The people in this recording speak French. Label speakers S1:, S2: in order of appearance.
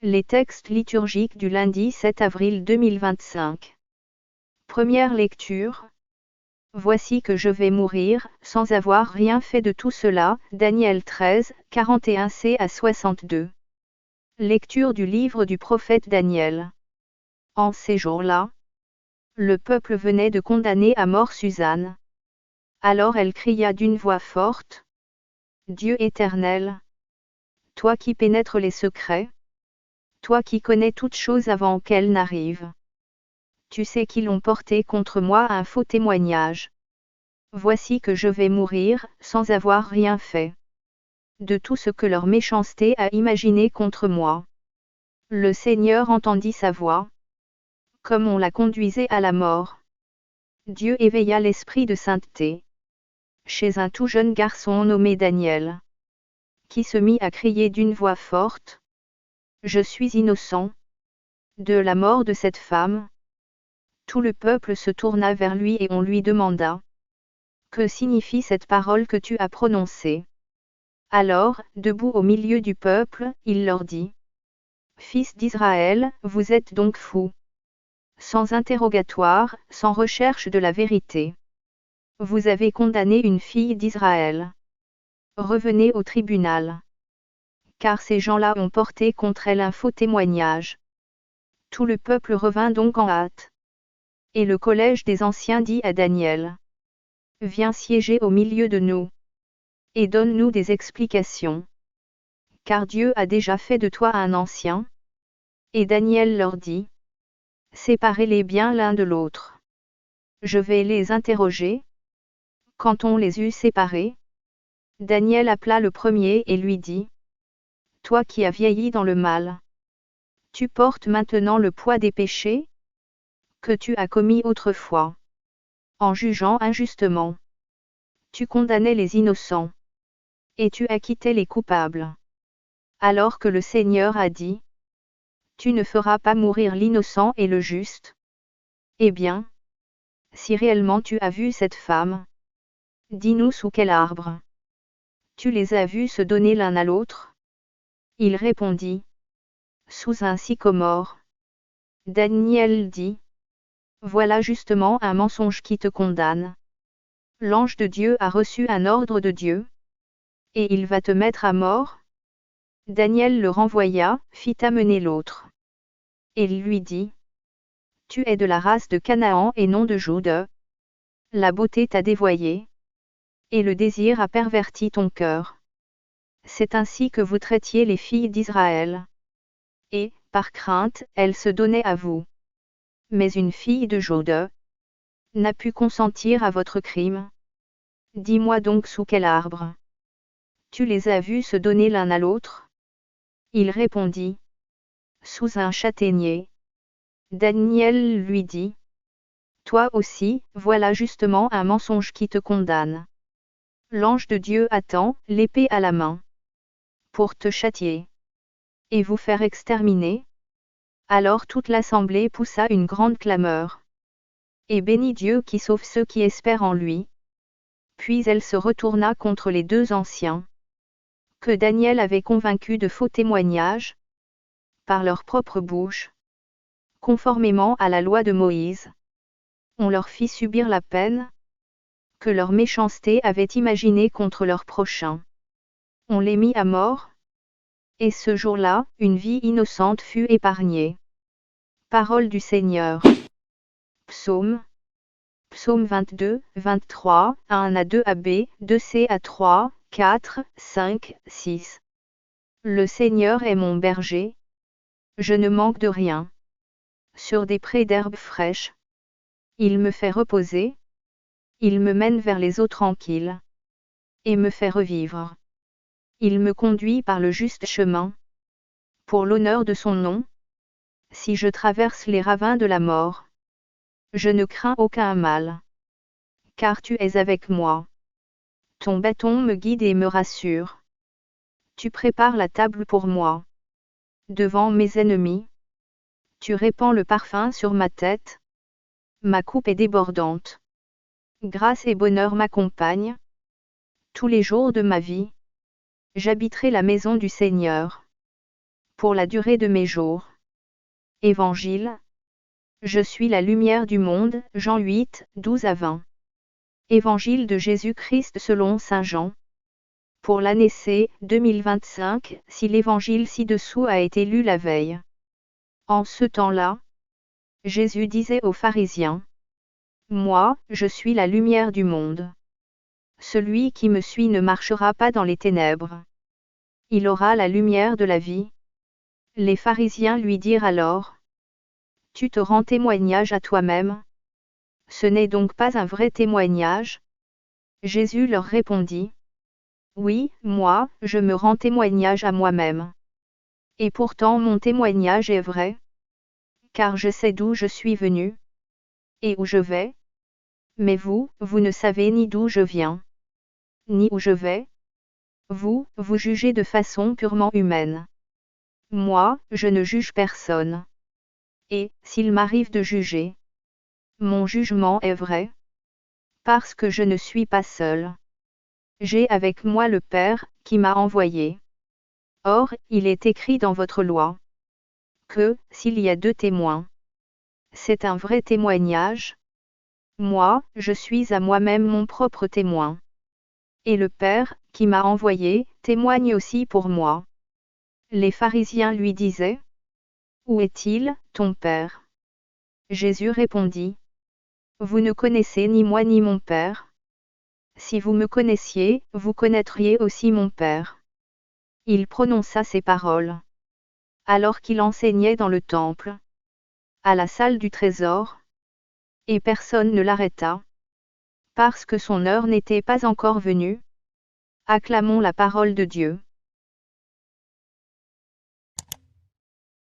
S1: Les textes liturgiques du lundi 7 avril 2025. Première lecture. Voici que je vais mourir, sans avoir rien fait de tout cela. Daniel 13, 41c à 62. Lecture du livre du prophète Daniel. En ces jours-là, le peuple venait de condamner à mort Suzanne. Alors elle cria d'une voix forte: Dieu éternel, toi qui pénètres les secrets, toi qui connais toutes choses avant qu'elles n'arrivent, tu sais qu'ils ont porté contre moi un faux témoignage. Voici que je vais mourir, sans avoir rien fait de tout ce que leur méchanceté a imaginé contre moi. Le Seigneur entendit sa voix, comme on la conduisait à la mort. Dieu éveilla l'esprit de sainteté chez un tout jeune garçon nommé Daniel, qui se mit à crier d'une voix forte: Je suis innocent de la mort de cette femme. Tout le peuple se tourna vers lui et on lui demanda: Que signifie cette parole que tu as prononcée? Alors, debout au milieu du peuple, il leur dit: Fils d'Israël, vous êtes donc fous. Sans interrogatoire, sans recherche de la vérité. Vous avez condamné une fille d'Israël. Revenez au tribunal. Car ces gens-là ont porté contre elle un faux témoignage. Tout le peuple revint donc en hâte. Et le collège des anciens dit à Daniel: Viens siéger au milieu de nous. Et donne-nous des explications. Car Dieu a déjà fait de toi un ancien. Et Daniel leur dit: Séparez-les bien l'un de l'autre. Je vais les interroger. Quand on les eut séparés, Daniel appela le premier et lui dit: Toi qui as vieilli dans le mal, tu portes maintenant le poids des péchés que tu as commis autrefois. En jugeant injustement, tu condamnais les innocents, et tu acquittais les coupables. Alors que le Seigneur a dit: Tu ne feras pas mourir l'innocent et le juste. Eh bien, si réellement tu as vu cette femme, dis-nous sous quel arbre tu les as vus se donner l'un à l'autre. Il répondit: Sous un sycomore. Daniel dit: Voilà justement un mensonge qui te condamne. L'ange de Dieu a reçu un ordre de Dieu, et il va te mettre à mort. Daniel le renvoya, fit amener l'autre. Et il lui dit: Tu es de la race de Canaan et non de Juda. La beauté t'a dévoyé, et le désir a perverti ton cœur. C'est ainsi que vous traitiez les filles d'Israël. Et, par crainte, elles se donnaient à vous. Mais une fille de Juda n'a pu consentir à votre crime. Dis-moi donc sous quel arbre tu les as vus se donner l'un à l'autre? Il répondit: Sous un châtaignier. Daniel lui dit: Toi aussi, voilà justement un mensonge qui te condamne. L'ange de Dieu attend, l'épée à la main, pour te châtier et vous faire exterminer. Alors toute l'assemblée poussa une grande clameur, et bénit Dieu qui sauve ceux qui espèrent en lui. Puis elle se retourna contre les deux anciens, que Daniel avait convaincus de faux témoignages, par leur propre bouche, conformément à la loi de Moïse. On leur fit subir la peine que leur méchanceté avait imaginée contre leur prochain. On les mit à mort, et ce jour-là, une vie innocente fut épargnée. Parole du Seigneur. Psaume 22, 23, 1 à 2 à B, 2c à 3, 4, 5, 6. Le Seigneur est mon berger. Je ne manque de rien. Sur des prés d'herbes fraîches, il me fait reposer. Il me mène vers les eaux tranquilles, et me fait revivre. Il me conduit par le juste chemin, pour l'honneur de son nom. Si je traverse les ravins de la mort, je ne crains aucun mal, car tu es avec moi. Ton bâton me guide et me rassure. Tu prépares la table pour moi, devant mes ennemis. Tu répands le parfum sur ma tête. Ma coupe est débordante. Grâce et bonheur m'accompagnent tous les jours de ma vie. J'habiterai la maison du Seigneur pour la durée de mes jours. Évangile. Je suis la lumière du monde, Jean 8, 12 à 20. Évangile de Jésus-Christ selon Saint Jean. Pour l'année C, 2025, si l'évangile ci-dessous a été lu la veille. En ce temps-là, Jésus disait aux pharisiens: Moi, je suis la lumière du monde. Celui qui me suit ne marchera pas dans les ténèbres. Il aura la lumière de la vie. Les pharisiens lui dirent alors: Tu te rends témoignage à toi-même? Ce n'est donc pas un vrai témoignage? Jésus leur répondit: Oui, moi, je me rends témoignage à moi-même. Et pourtant mon témoignage est vrai. Car je sais d'où je suis venu. Et où je vais. Mais vous, vous ne savez ni d'où je viens. Ni où je vais. Vous, vous jugez de façon purement humaine. Moi, je ne juge personne. Et, s'il m'arrive de juger, mon jugement est vrai. Parce que je ne suis pas seul. J'ai avec moi le Père, qui m'a envoyé. Or, il est écrit dans votre loi que, s'il y a 2 témoins, c'est un vrai témoignage. Moi, je suis à moi-même mon propre témoin. Et le Père, qui m'a envoyé, témoigne aussi pour moi. Les pharisiens lui disaient: Où est-il, ton Père? Jésus répondit: Vous ne connaissez ni moi ni mon Père. Si vous me connaissiez, vous connaîtriez aussi mon Père. Il prononça ces paroles alors qu'il enseignait dans le temple, à la salle du trésor, et personne ne l'arrêta, parce que son heure n'était pas encore venue. Acclamons la parole de Dieu.